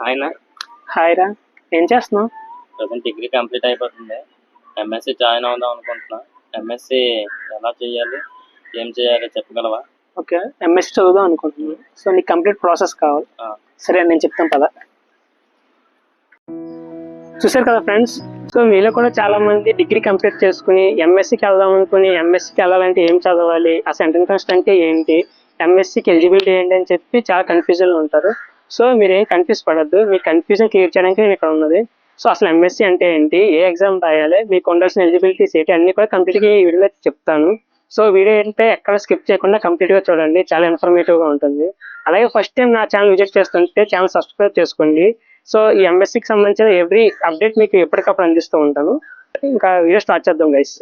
ఆయన హాయ్ రా, ఏం చేస్తున్నావు? ప్రజెంట్ డిగ్రీ కంప్లీట్ అయిపోతుంది. ఎంఎస్సి జాయిన్ అవుదాం అనుకుంటున్నా. ఎంఎస్సి ఎలా చేయాలి, ఏం చేయాలి చెప్పగలవా? ఓకే, ఎంఎస్సి చదువుదాం అనుకుంటున్నాను. సో నీకు కంప్లీట్ ప్రాసెస్ కావాలి. సరే, నేను చెప్తాను కదా. చూసారు కదా ఫ్రెండ్స్, సో మీలో కూడా చాలా మంది డిగ్రీ కంప్లీట్ చేసుకుని ఎంఎస్సికి వెళ్దాం అనుకుని ఎంఎస్సికి వెళ్ళాలంటే ఏం చదవాలి, అసలు ఎంట్రన్స్ అంటే ఏంటి, ఎంఎస్సికి ఎలిజిబిలిటీ ఏంటి అని చెప్పి చాలా కన్ఫ్యూజన్లో ఉంటారు. సో మీరు ఏం కన్ఫ్యూజ్ పడద్దు, మీ కన్ఫ్యూజన్ క్లియర్ చేయడానికి నేను ఇక్కడ ఉన్నది. సో అసలు ఎంఎస్సి అంటే ఏంటి, ఏ ఎగ్జామ్ రాయాలి, మీకు ఉండాల్సిన ఎలిజిబిలిటీస్ ఏంటి అన్ని కూడా కంప్లీట్గా ఈ వీడియోలో చెప్తాను. సో వీడియో ఏంటంటే ఎక్కడ స్కిప్ చేయకుండా కంప్లీట్గా చూడండి, చాలా ఇన్ఫర్మేటివ్గా ఉంటుంది. అలాగే ఫస్ట్ టైం నా ఛానల్ విజిట్ చేస్తుంటే ఛానల్ సబ్స్క్రైబ్ చేసుకోండి. సో ఈ ఎంఎస్సికి సంబంధించిన ఎవ్రీ అప్డేట్ మీకు ఎప్పటికప్పుడు అందిస్తూ ఉంటాను. ఇంకా వీడియో స్టార్ట్ చేద్దాం గైస్.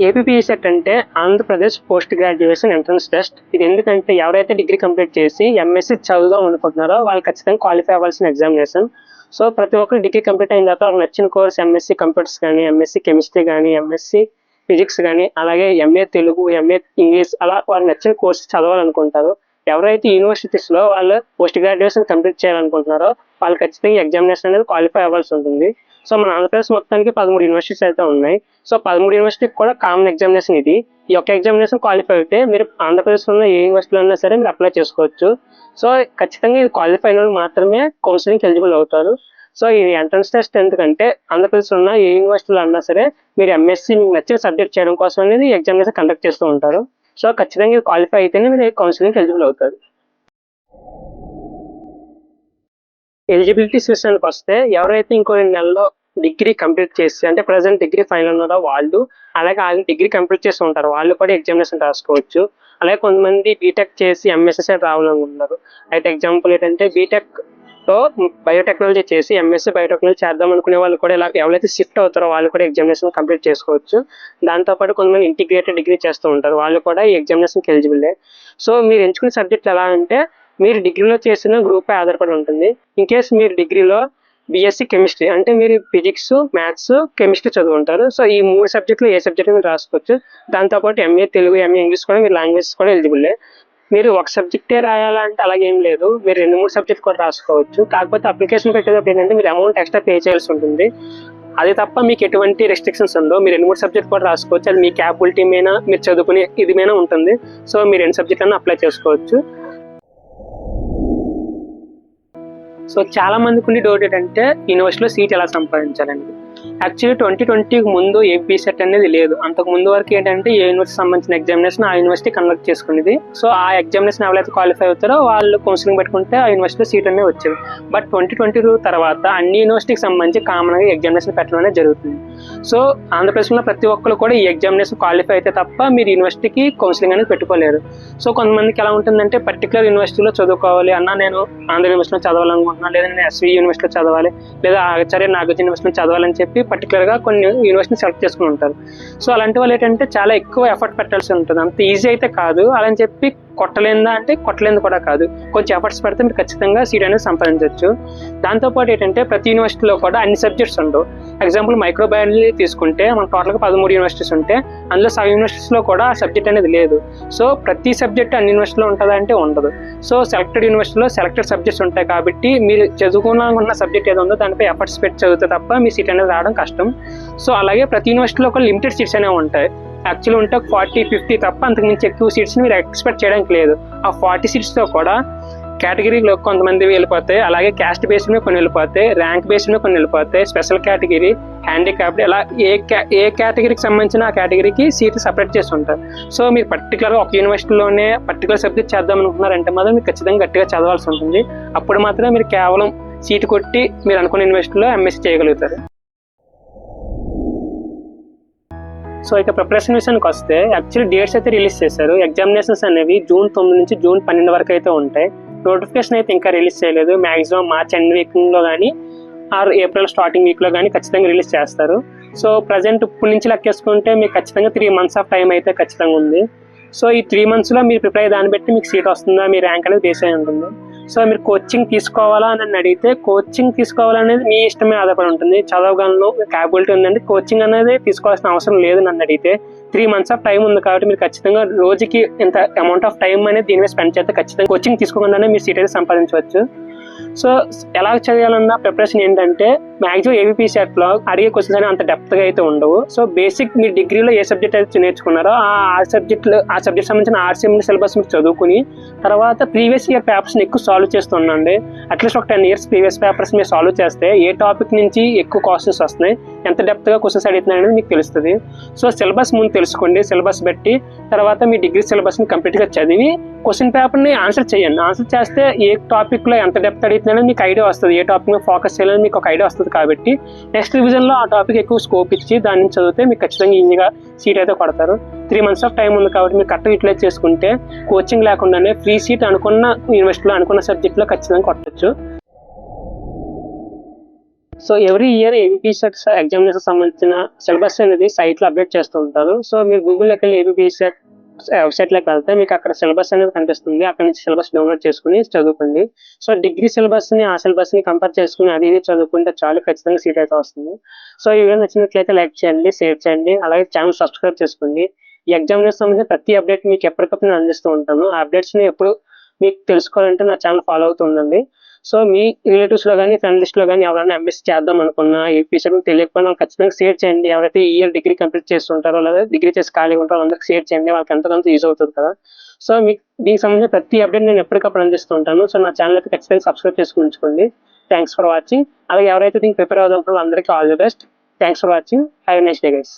ఏపీపీఎస్సెట్ అంటే Andhra Pradesh post graduation entrance test. ఇది ఎందుకంటే ఎవరైతే డిగ్రీ కంప్లీట్ చేసి ఎంఎస్సి చదువుదాం అనుకుంటున్నారో వాళ్ళు ఖచ్చితంగా క్వాలిఫై అవ్వాల్సిన ఎగ్జామినేషన్. సో ప్రతి ఒక్కరు డిగ్రీ కంప్లీట్ అయిన తర్వాత వాళ్ళకి నచ్చిన కోర్స్ ఎంఎస్సి కంప్యూటర్స్ కానీ, ఎంఎస్సి కెమిస్ట్రీ కానీ, ఎంఎస్సి ఫిజిక్స్ కానీ, అలాగే ఎంఏ తెలుగు, ఎంఏ ఇంగ్లీష్, అలా వాళ్ళకి నచ్చిన కోర్స్ చదవాలనుకుంటారు. ఎవరైతే యూనివర్సిటీస్లో వాళ్ళు పోస్ట్ గ్రాడ్యుయేషన్ కంప్లీట్ చేయాలనుకుంటున్నారో వాళ్ళు ఖచ్చితంగా ఎగ్జామినేషన్ అనేది క్వాలిఫై అవ్వాల్సి ఉంటుంది. సో మన ఆంధ్రప్రదేశ్ మొత్తానికి 13 యూనివర్సిటీస్ అయితే ఉన్నాయి. సో 13 యూనివర్సిటీకి కూడా కామన్ ఎగ్జామినేషన్ ఇది. ఈ యొక్క ఎగ్జామినేషన్ క్వాలిఫై అయితే మీరు ఆంధ్రప్రదేశ్లో ఉన్న ఏ యూనివర్సిటీలో ఉన్నా సరే మీరు అప్లై చేసుకోవచ్చు. సో ఖచ్చితంగా ఇది క్వాలిఫై అయిన వాళ్ళు మాత్రమే కౌన్సిలింగ్కి ఎలిజిబుల్ అవుతారు. సో ఈ ఎంట్రన్స్ టెస్ట్ ఎందుకంటే ఆంధ్రప్రదేశ్లో ఉన్న ఏ యూనివర్సిటీలో అన్నా సరే మీరు ఎంఎస్సి నచ్చిన సబ్జెక్ట్ చేయడం కోసం అనేది ఎగ్జామినేషన్ కండక్ట్ చేస్తూ ఉంటారు. సో ఖచ్చితంగా ఇది క్వాలిఫై అయితేనే మీరు కౌన్సిలింగ్కి ఎలిజిబుల్ అవుతారు. ఎలిజిబిలిటీస్ విషయానికి వస్తే ఎవరైతే ఇంకో 2 నెలల్లో డిగ్రీ కంప్లీట్ చేసి అంటే ప్రజెంట్ డిగ్రీ ఫైనల్ ఉన్నారో వాళ్ళు, అలాగే వాళ్ళు డిగ్రీ కంప్లీట్ చేసి ఉంటారు వాళ్ళు కూడా ఎగ్జామినేషన్ రాసుకోవచ్చు. అలాగే కొంతమంది బీటెక్ చేసి ఎంఎస్ఎస్ఐ రావాలనుకుంటున్నారు. అయితే ఎగ్జాంపుల్ ఏంటంటే బీటెక్తో బయోటెక్నాలజీ చేసి ఎంఎస్సీ బయోటెక్నాలజీ చేద్దాం అనుకునే వాళ్ళు కూడా ఇలా ఎవరైతే షిఫ్ట్ అవుతారో వాళ్ళు కూడా ఎగ్జామినేషన్ కంప్లీట్ చేసుకోవచ్చు. దాంతోపాటు కొంతమంది ఇంటిగ్రేటెడ్ డిగ్రీ చేస్తూ ఉంటారు, వాళ్ళు కూడా ఈ ఎగ్జామినేషన్కి ఎలిజిబులే. సో మీరు ఎంచుకునే సబ్జెక్ట్ ఎలా అంటే మీరు డిగ్రీలో చేసిన గ్రూప్పై ఆధారపడి ఉంటుంది. ఇన్ కేస్ మీరు డిగ్రీలో బీఎస్సీ కెమిస్ట్రీ అంటే మీరు ఫిజిక్స్, మ్యాథ్స్, కెమిస్ట్రీ చదువుకుంటారు. సో ఈ 3 సబ్జెక్టులు ఏ సబ్జెక్ట్ మీరు రాసుకోవచ్చు. దాంతోపాటు ఎంఏ తెలుగు, ఎంఏ ఇంగ్లీష్ కూడా మీరు లాంగ్వేజెస్ కూడా ఎలిజిబుల్లే. మీరు ఒక సబ్జెక్టే రాయాలంటే అలాగేం లేదు, మీరు 2-3 సబ్జెక్ట్ కూడా రాసుకోవచ్చు. కాకపోతే అప్లికేషన్ పెట్టేటప్పుడు ఏంటంటే మీరు అమౌంట్ ఎక్స్ట్రా పే చేయాల్సి ఉంటుంది. అది తప్ప మీకు ఎటువంటి రెస్ట్రిక్షన్స్ ఉండవు. మీరు 2-3 సబ్జెక్ట్ కూడా రాసుకోవచ్చు. అది మీ క్యాపబిలిటీ మీద మీరు చదువుకునే ఇది మీద ఉంటుంది. సో మీరు 2 సబ్జెక్టులను అప్లై చేసుకోవచ్చు. సో చాలా మందికి ఉండే డౌట్ ఏంటంటే యూనివర్సిటీలో సీట్ ఎలా సంపాదించాలండి. యాక్చువల్లీ 2020కి ముందు ఏపీసెట్ అనేది లేదు. అంతకు ముందు వరకు ఏంటంటే ఏ యూనివర్సిటీ సంబంధించిన ఎగ్జామినేషన్ ఆ యూనివర్సిటీ కండక్ట్ చేసుకునేది. సో ఆ ఎగ్జామినేషన్ ఎవరైతే క్వాలిఫై అవుతారో వాళ్ళు కౌన్సిలింగ్ పెట్టుకుంటే ఆ యూనివర్సిటీలో సీట్ అనేది వచ్చేది. బట్ 2022 తర్వాత అన్ని యూనివర్సిటీకి సంబంధించి కామన్గా ఎగ్జామినేషన్ పెట్టడం అనేది జరుగుతుంది. సో ఆంధ్రప్రదేశ్లో ప్రతి ఒక్కరు కూడా ఈ ఎగ్జామినేషన్ క్వాలిఫై అయితే తప్ప మీరు యూనివర్సిటీకి కౌన్సిలింగ్ అనేది పెట్టుకోలేరు. సో కొంతమందికి ఎలా ఉంటుందంటే పర్టికులర్ యూనివర్సిటీలో చదువుకోవాలి అన్న, నేను ఆంధ్ర యూనివర్సిటీలో చదవాలనుకుంటున్నాను, లేదా నేను ఎస్వి యూనివర్సిటీలో చదవాలి, లేదా ఆచార్య నాగార్జున యూనివర్సిటీలో చదవాలని చెప్పి పర్టికులర్గా కొన్ని యూనివర్సిటీని సెలెక్ట్ చేసుకుని ఉంటారు. సో అలాంటి వాళ్ళు ఏంటంటే చాలా ఎక్కువ ఎఫర్ట్ పెట్టాల్సి ఉంటుంది. అంత ఈజీ అయితే కాదు. అలా అని చెప్పి కొట్టలేదా అంటే కొట్టలేదు కూడా కాదు. కొంచెం ఎఫర్ట్స్ పెడితే మీరు ఖచ్చితంగా సీట్ అనేది సంపాదించవచ్చు. దాంతోపాటు ఏంటంటే ప్రతి యూనివర్సిటీలో కూడా అన్ని సబ్జెక్ట్స్ ఉండవు. ఎగ్జాంపుల్ మైక్రోబయాలజీ తీసుకుంటే మనకు టోటల్గా 13 యూనివర్సిటీస్ ఉంటే అందులో సబ్ యూనివర్సిటీస్లో కూడా ఆ సబ్జెక్ట్ అనేది లేదు. సో ప్రతి సబ్జెక్ట్ అన్ని యూనివర్సిటీలో ఉంటుందా అంటే ఉండదు. సో సెలెక్టెడ్ యూనివర్సిటీలో సెలెక్టెడ్ సబ్జెక్ట్స్ ఉంటాయి కాబట్టి మీరు చదువుకున్న సబ్జెక్ట్ ఏదో ఉందో దానిపై ఎఫర్ట్స్ పెట్టి చదివితే తప్ప మీ సీట్ అనేది రావడం కష్టం. సో అలాగే ప్రతి యూనివర్సిటీలో ఒక లిమిటెడ్ సీట్స్ అనేవి ఉంటాయి. యాక్చువల్లీ ఉంటే 40-50 తప్ప అంతకు మించి ఎక్కువ సీట్స్ని మీరు ఎక్స్పెక్ట్ చేయడానికి లేదు. ఆ 40 సీట్స్లో కూడా కేటగిరీలో కొంతమంది వెళ్ళిపోతాయి, అలాగే క్యాస్ట్ బేస్డ్ మీద కొన్ని వెళ్ళిపోతాయి, ర్యాంక్ బేస్డ్ మీద కొన్ని వెళ్ళిపోతాయి, స్పెషల్ కేటగిరీ, హ్యాండిక్యాప్డ్, ఇలా ఏ కేటగిరీకి సంబంధించిన ఆ కేటగిరీకి సీట్లు సపరేట్ చేసి ఉంటారు. సో మీరు పర్టికులర్గా ఒక యూనివర్సిటీలోనే పర్టికులర్ సబ్జెక్ట్ చేద్దాం అనుకుంటున్నారంటే మాత్రం మీరు ఖచ్చితంగా గట్టిగా చదవాల్సి ఉంటుంది. అప్పుడు మాత్రమే మీరు కేవలం సీటు కొట్టి మీరు అనుకున్న యూనివర్సిటీలో ఎంఎస్సీ చేయగలుగుతారు. సో ఇక ప్రిపరేషన్ విషయానికి వస్తే యాక్చువల్లీ డేట్స్ అయితే రిలీజ్ చేశారు. ఎగ్జామినేషన్స్ అనేవి June 9 నుంచి June 12 వరకు అయితే ఉంటాయి. నోటిఫికేషన్ అయితే ఇంకా రిలీజ్ చేయలేదు. మ్యాక్సిమం March ఎండ్ వీక్లో కానీ ఆర్ April స్టార్టింగ్ వీక్లో కానీ ఖచ్చితంగా రిలీజ్ చేస్తారు. సో ప్రజెంట్ ఇప్పటి నుంచి లెక్కేసుకుంటే మీకు ఖచ్చితంగా 3 months ఆఫ్ టైం అయితే ఖచ్చితంగా ఉంది. సో ఈ 3 monthsలో మీరు ప్రిపేర్ అయ్యే దాన్ని బట్టి మీకు సీట్ వస్తుందా, మీ ర్యాంక్ అనేది బేస్ అయి ఉంటుంది. సో మీరు కోచింగ్ తీసుకోవాలా అని నన్ను అడిగితే, కోచింగ్ తీసుకోవాలనేది మీ ఇష్టమే ఆధారపడి ఉంటుంది. చదవగలను, క్యాపబిలిటీ ఉందండి, కోచింగ్ అనేది తీసుకోవాల్సిన అవసరం లేదు నన్ను అడిగితే. 3 months ఆఫ్ టైం ఉంది కాబట్టి మీరు ఖచ్చితంగా రోజుకి ఇంత అమౌంట్ ఆఫ్ టైం అనేది దీని మీద స్పెండ్ చేస్తే ఖచ్చితంగా కోచింగ్ తీసుకోకుండానే మీరు సీట్ అయితే సంపాదించవచ్చు. సో ఎలా చేయాలన్న ప్రిపరేషన్ ఏంటంటే, మ్యాక్సిమం ఏబీపీ సెట్లో అడిగే క్వశ్చన్స్ అనేవి అంత డెప్త్గా అయితే ఉండవు. సో బేసిక్ మీ డిగ్రీలో ఏ సబ్జెక్ట్ అయితే నేర్చుకున్నారో ఆ సబ్జెక్ట్ సంబంధించిన ఆర్సీఎం సిలబస్ మీరు చదువుకుని తర్వాత ప్రీవియస్ ఇయర్ పేపర్స్ని ఎక్కువ సాల్వ్ చేస్తుండండి. అట్లీస్ట్ ఒక 10 years ప్రీవియస్ పేపర్స్ మీరు సాల్వ్ చేస్తే ఏ టాపిక్ నుంచి ఎక్కువ క్వశ్చన్స్ వస్తున్నాయి, ఎంత డెప్త్గా క్వశ్చన్స్ అడుగుతున్నాయి అనేది మీకు తెలుస్తుంది. సో సిలబస్ ముందు తెలుసుకోండి, సిలబస్ బట్టి తర్వాత మీ డిగ్రీ సిలబస్ని కంప్లీట్గా చదివి క్వశ్చన్ పేపర్ని ఆన్సర్ చేయండి. ఆన్సర్ చేస్తే ఏ టాపిక్లో ఎంత డెప్త్ అడుగుతున్నాయని మీకు ఐడియా వస్తుంది, ఏ టాపిక్ మీద ఫోకస్ చేయాలని మీకు ఒక ఐడియా వస్తుంది. కాబట్టి నెక్స్ట్ రివిజన్లో ఆ టాపిక్ ఎక్కువ స్కోప్ ఇచ్చి దాని నుంచి చదివితే మీకు ఖచ్చితంగా ఈజీగా సీట్ అయితే కొడతారు. 3 months ఆఫ్ టైం ఉంది కాబట్టి మీరు కరెక్ట్గా యూటిలైజ్ చేసుకుంటే కోచింగ్ లేకుండానే ఫ్రీ సీట్ అనుకున్న యూనివర్సిటీలో అనుకున్న సబ్జెక్ట్లో ఖచ్చితంగా కొట్టచ్చు. So every year ABP set examination సంబంధించిన సిలబస్ అనేది సైట్లో అప్డేట్ చేస్తూ ఉంటారు. సో మీరు గూగుల్లోకి వెళ్ళి ఏబీపీ సెట్ వెబ్సైట్లోకి వెళ్తే మీకు అక్కడ సిలబస్ అనేది కనిపిస్తుంది. అక్కడ నుంచి సిలబస్ డౌన్లోడ్ చేసుకుని చదువుకోండి. సో డిగ్రీ సిలబస్ని ఆ సిలబస్ని కంపేర్ చేసుకుని అది ఇది చదువుకుంటే చాలు, ఖచ్చితంగా సీట్ అయితే వస్తుంది. సో ఈ వీడియో నచ్చినట్లయితే లైక్ చేయండి, షేర్ చేయండి, అలాగే ఛానల్ సబ్స్క్రైబ్ చేసుకోండి. ఈ ఎగ్జామినేషన్ సంబంధించిన ప్రతి అప్డేట్ మీకు ఎప్పటికప్పుడు నేను అందిస్తూ ఉంటాను. ఆ అప్డేట్స్ని ఎప్పుడు మీకు తెలుసుకోవాలంటే నా ఛానల్ ఫాలో అవుతూ ఉండండి. సో మీ రిలేటివ్స్లో కానీ ఫ్రెండ్ లిస్ట్లో కానీ ఎవరైనా ఎంఎస్సీ చేద్దాం అనుకున్నా ఏపీ సెట్ తెలియకపోయినా ఖచ్చితంగా షేర్ చేయండి. ఎవరైతే ఈ ఇయర్ డిగ్రీ కంప్లీట్ చేస్తుంటారో లేదా డిగ్రీ చేసి ఖాళీగా ఉంటారో అందరికి షేర్ చేయండి, వాళ్ళకి ఎంతకంత యూజ్ అవుతుంది కదా. సో మీకు దీనికి సంబంధించిన ప్రతి అప్డేట్ నేను ఎప్పటికప్పుడు అందిస్తూ ఉంటాను. సో నా ఛానల్ అయితే ఖచ్చితంగా సబ్స్క్రైబ్ చేసుకుని ఉంచుకోండి. Thanks for watching. అలాగే ఎవరైతే దీనికి ప్రిపేర్ అవుతుంటారో అందరికీ all the best. Thanks for watching. Have a nice day guys.